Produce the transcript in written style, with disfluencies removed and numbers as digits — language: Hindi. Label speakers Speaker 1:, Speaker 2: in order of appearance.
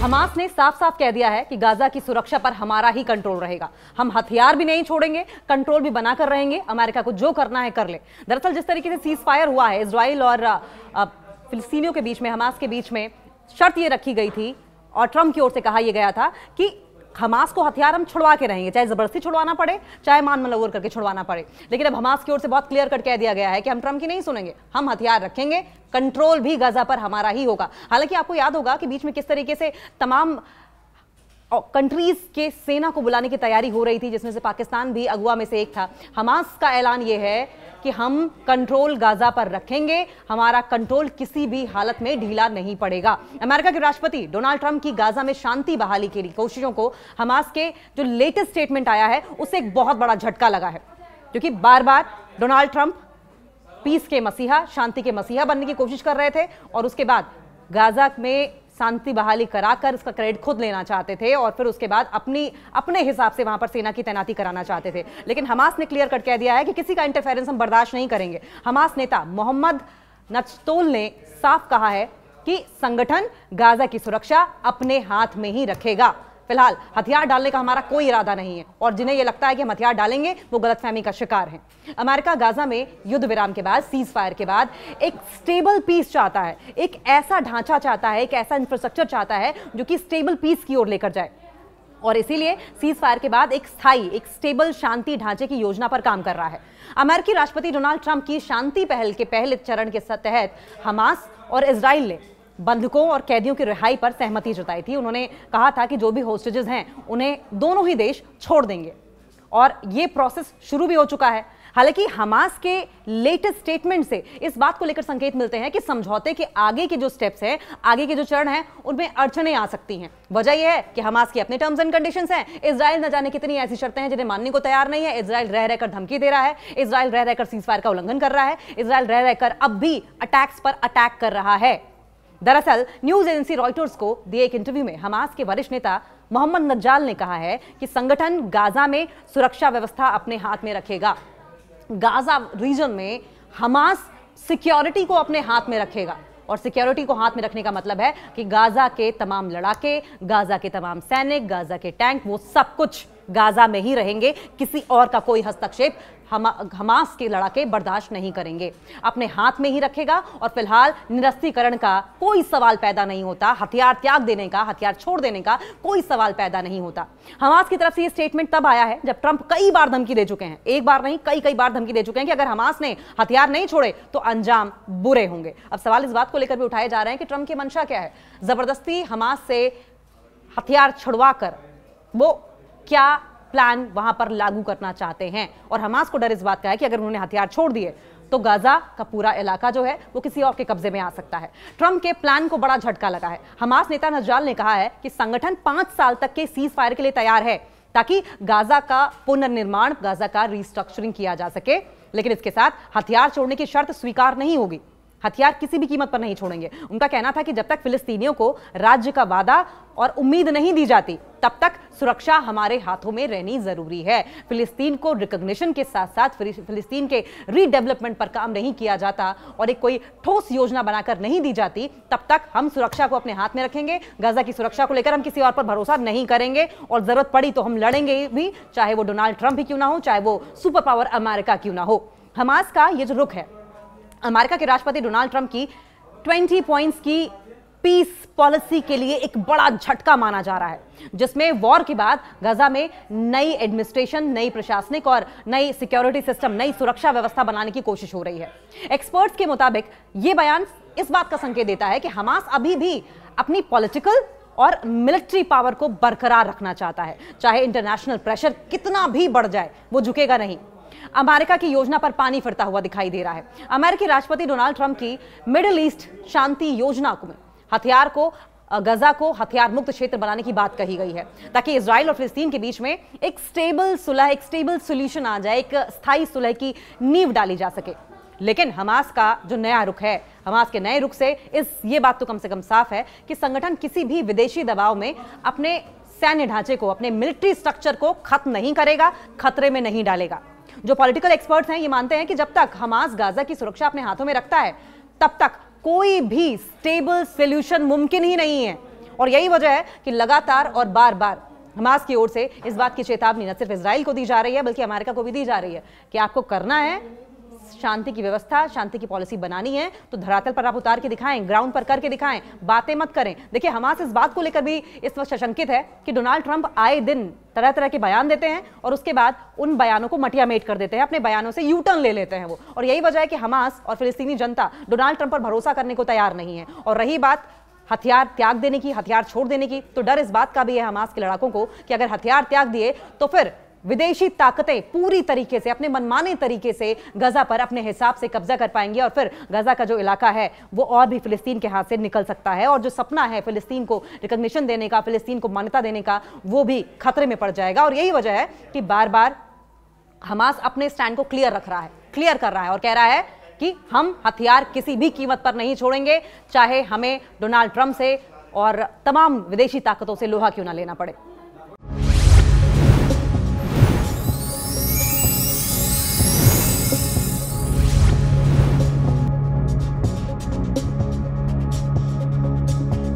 Speaker 1: हमास ने साफ साफ कह दिया है कि गाजा की सुरक्षा पर हमारा ही कंट्रोल रहेगा। हम हथियार भी नहीं छोड़ेंगे, कंट्रोल भी बनाकर रहेंगे, अमेरिका को जो करना है कर ले। दरअसल जिस तरीके से सीज फायर हुआ है इजराइल और फिलिस्तीनियों के बीच में, हमास के बीच में, शर्त ये रखी गई थी और ट्रंप की ओर से कहा यह गया था कि हमास को हथियार हम छुड़वा के रहेंगे, चाहे जबरदस्ती छुड़वाना पड़े, चाहे मान मनोवर करके छुड़वाना पड़े। लेकिन अब हमास की ओर से बहुत क्लियर कट कह दिया गया है कि हम ट्रंप की नहीं सुनेंगे, हम हथियार रखेंगे, कंट्रोल भी गाजा पर हमारा ही होगा। हालांकि आपको याद होगा कि बीच में किस तरीके से तमाम कंट्रीज के सेना को बुलाने की तैयारी हो रही थी, जिसमें से पाकिस्तान भी अगुआ में से एक था। हमास का ऐलान यह है कि हम कंट्रोल गाजा पर रखेंगे, हमारा कंट्रोल किसी भी हालत में ढीला नहीं पड़ेगा। अमेरिका के राष्ट्रपति डोनाल्ड ट्रंप की गाजा में शांति बहाली के लिए कोशिशों को हमास के जो लेटेस्ट स्टेटमेंट आया है उससे एक बहुत बड़ा झटका लगा है, क्योंकि बार बार डोनाल्ड ट्रंप पीस के मसीहा, शांति के मसीहा बनने की कोशिश कर रहे थे और उसके बाद गाजा में शांति बहाली कराकर इसका क्रेडिट खुद लेना चाहते थे और फिर उसके बाद अपने हिसाब से वहां पर सेना की तैनाती कराना चाहते थे। लेकिन हमास ने क्लियर कट कह दिया है कि किसी का इंटरफेरेंस हम बर्दाश्त नहीं करेंगे। हमास नेता मोहम्मद नचतोल ने साफ कहा है कि संगठन गाजा की सुरक्षा अपने हाथ में ही रखेगा। फिलहाल हथियार डालने का हमारा कोई इरादा नहीं है और जिन्हें यह लगता है कि हम हथियार डालेंगे वो गलतफहमी का शिकार हैं। अमेरिका गाजा में युद्ध विराम के बाद, सीज फायर के बाद एक स्टेबल पीस चाहता है, एक ऐसा ढांचा चाहता है, एक ऐसा इंफ्रास्ट्रक्चर चाहता है जो कि स्टेबल पीस की ओर लेकर जाए और इसीलिए सीज फायर के बाद एक स्थायी, एक स्टेबल शांति ढांचे की योजना पर काम कर रहा है। अमेरिकी राष्ट्रपति डोनाल्ड ट्रंप की शांति पहल के पहले चरण के तहत हमास और इजराइल ने बंधकों और कैदियों की रिहाई पर सहमति जताई थी। उन्होंने कहा था कि जो भी होस्टेजेस हैं उन्हें दोनों ही देश छोड़ देंगे और ये प्रोसेस शुरू भी हो चुका है। हालांकि हमास के लेटेस्ट स्टेटमेंट से इस बात को लेकर संकेत मिलते हैं कि समझौते के आगे के जो स्टेप्स हैं, आगे के जो चरण हैं, उनमें अड़चनें आ सकती हैं। वजह यह है कि हमास की अपने टर्म्स एंड कंडीशंस हैं, इजराइल न जाने कितनी ऐसी शर्तें हैं जिन्हें मानने को तैयार नहीं है। इजराइल रह रहकर धमकी दे रहा है, इजराइल रह रहकर सीज फायर का उल्लंघन कर रहा है, इजराइल रह रहकर अब भी अटैक्स पर अटैक कर रहा है। दरअसल न्यूज एजेंसी रॉयटर्स को दिए एक इंटरव्यू में हमास के वरिष्ठ नेता मोहम्मद नज्जाल ने कहा है कि संगठन गाजा में सुरक्षा व्यवस्था अपने हाथ में रखेगा। गाजा रीजन में हमास सिक्योरिटी को अपने हाथ में रखेगा और सिक्योरिटी को हाथ में रखने का मतलब है कि गाजा के तमाम लड़ाके, गाजा के तमाम सैनिक, गाजा के टैंक, वो सब कुछ गाजा में ही रहेंगे। किसी और का कोई हस्तक्षेप हमास के लड़ाके बर्दाश्त नहीं करेंगे, अपने हाथ में ही रखेगा। और फिलहाल निरस्त्रीकरण का कोई सवाल पैदा नहीं होता, हथियार त्याग देने का, हथियार छोड़ देने का कोई सवाल पैदा नहीं होता। हमास की तरफ से ये स्टेटमेंट तब आया है जब ट्रंप कई बार धमकी दे चुके हैं, एक बार नहीं कई बार धमकी दे चुके हैं कि अगर हमास ने हथियार नहीं छोड़े तो अंजाम बुरे होंगे। अब सवाल इस बात को लेकर भी उठाए जा रहे हैं कि ट्रंप की मंशा क्या है, जबरदस्ती हमास से हथियार छुड़वा कर वो क्या प्लान वहां पर लागू करना चाहते हैं। और हमास को डर इस बात का है कि अगर उन्होंने हथियार छोड़ दिए तो गाजा का पूरा इलाका जो है वो किसी और के कब्जे में आ सकता है। ट्रंप के प्लान को बड़ा झटका लगा है। हमास नेता नज्जाल ने कहा है कि संगठन 5 साल तक के सीज फायर के लिए तैयार है ताकि गाजा का पुनर्निर्माण, गाजा का रिस्ट्रक्चरिंग किया जा सके, लेकिन इसके साथ हथियार छोड़ने की शर्त स्वीकार नहीं होगी। हथियार किसी भी कीमत पर नहीं छोड़ेंगे। उनका कहना था कि जब तक फिलिस्तीनियों को राज्य का वादा और उम्मीद नहीं दी जाती तब तक सुरक्षा हमारे हाथों में रहनी जरूरी है। फिलिस्तीन को रिकॉग्निशन के साथ साथ फिलिस्तीन के रीडेवलपमेंट पर काम नहीं किया जाता और एक कोई ठोस योजना बनाकर नहीं दी जाती तब तक हम सुरक्षा को अपने हाथ में रखेंगे। गाजा की सुरक्षा को लेकर हम किसी और पर भरोसा नहीं करेंगे और जरूरत पड़ी तो हम लड़ेंगे भी, चाहे वो डोनाल्ड ट्रंप ही क्यों ना हो, चाहे वो सुपर पावर अमेरिका क्यों ना हो। हमास का ये जो रुख है, अमेरिका के राष्ट्रपति डोनाल्ड ट्रंप की 20 पॉइंट्स की पीस पॉलिसी के लिए एक बड़ा झटका माना जा रहा है, जिसमें वॉर के बाद गाजा में नई एडमिनिस्ट्रेशन, नई प्रशासनिक और नई सिक्योरिटी सिस्टम, नई सुरक्षा व्यवस्था बनाने की कोशिश हो रही है। एक्सपर्ट्स के मुताबिक यह बयान इस बात का संकेत देता है कि हमास अभी भी अपनी पॉलिटिकल और मिलिट्री पावर को बरकरार रखना चाहता है। चाहे इंटरनेशनल प्रेशर कितना भी बढ़ जाए वो झुकेगा नहीं। अमेरिका की योजना पर पानी फिरता हुआ दिखाई दे रहा है। अमेरिकी राष्ट्रपति डोनाल्ड ट्रंप की मिडिल ईस्ट शांति योजना में हथियार को, गाजा को हथियार मुक्त क्षेत्र बनाने की बात कही गई है ताकि इजराइल और फिलिस्तीन के बीच में एक स्टेबल सुलह, एक स्टेबल सॉल्यूशन आ जाए, एक स्थायी सुलह की नींव डाली जा सके। लेकिन हमास का जो नया रुख है, हमास के नए रुख से ये बात तो कम से कम साफ है कि संगठन किसी भी विदेशी दबाव में अपने सैन्य ढांचे को, अपने मिलिट्री स्ट्रक्चर को खत्म नहीं करेगा, खतरे में नहीं डालेगा। जो पॉलिटिकल एक्सपर्ट्स हैं ये मानते हैं कि जब तक हमास गाजा की सुरक्षा अपने हाथों में रखता है तब तक कोई भी स्टेबल सॉल्यूशन मुमकिन ही नहीं है। और यही वजह है कि लगातार और बार बार हमास की ओर से इस बात की चेतावनी न सिर्फ इजराइल को दी जा रही है बल्कि अमेरिका को भी दी जा रही है कि आपको करना है शांति की व्यवस्था, शांति की पॉलिसी बनानी है तो धरातल पर आप उतार के दिखाएं, ग्राउंड पर करके दिखाएं, बातें मत करें। देखिए हमास इस बात को लेकर भी इस वक्त सशंकित है कि डोनाल्ड ट्रंप आए दिन तरह तरह के बयान देते हैं और उसके बाद उन बयानों को मटियामेट कर देते हैं, अपने बयानों से यू टर्न ले लेते हैं वो। और यही वजह है कि हमास और फिलिस्तीनी जनता डोनाल्ड ट्रंप पर भरोसा करने को तैयार नहीं है। और रही बात हथियार त्याग देने की, हथियार छोड़ देने की, तो डर इस बात का भी है हमास के लड़ाकों को कि अगर हथियार त्याग दिए तो फिर विदेशी ताकतें पूरी तरीके से अपने मनमाने तरीके से गजा पर अपने हिसाब से कब्जा कर पाएंगी और फिर गजा का जो इलाका है वो और भी फिलिस्तीन के हाथ से निकल सकता है और जो सपना है फिलिस्तीन को रिकॉग्निशन देने का, फिलिस्तीन को मान्यता देने का, वो भी खतरे में पड़ जाएगा। और यही वजह है कि बार बार हमास अपने स्टैंड को क्लियर कर रहा है और कह रहा है कि हम हथियार किसी भी कीमत पर नहीं छोड़ेंगे, चाहे हमें डोनाल्ड ट्रंप से और तमाम विदेशी ताकतों से लोहा क्यों ना लेना पड़े।